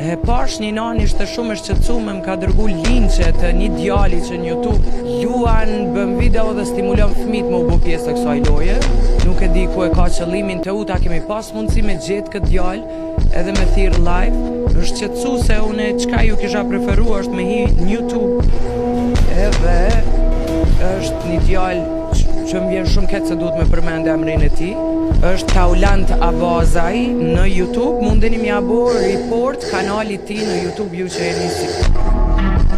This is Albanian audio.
E pash një nani ishte shumë e shqetësuar, më ka dërgu linçe të një djali që në YouTube luan, bën video dhe stimulon fëmijët me u bë pjesë e kësaj loje. Nuk e di ku e ka qëllimin të uta, kemi pas mundësi me gjetë këtë djalë edhe me thirr live. Është shqetësuese, unë çka ju kisha preferuar është me hi në YouTube. Edhe është një djalë që më vjen shumë keq se duhet me përmend emrin e tij. Është Taulant Abazaj në YouTube, mundeni m'ia bëu report kanalit tij në YouTube ju që jeni si.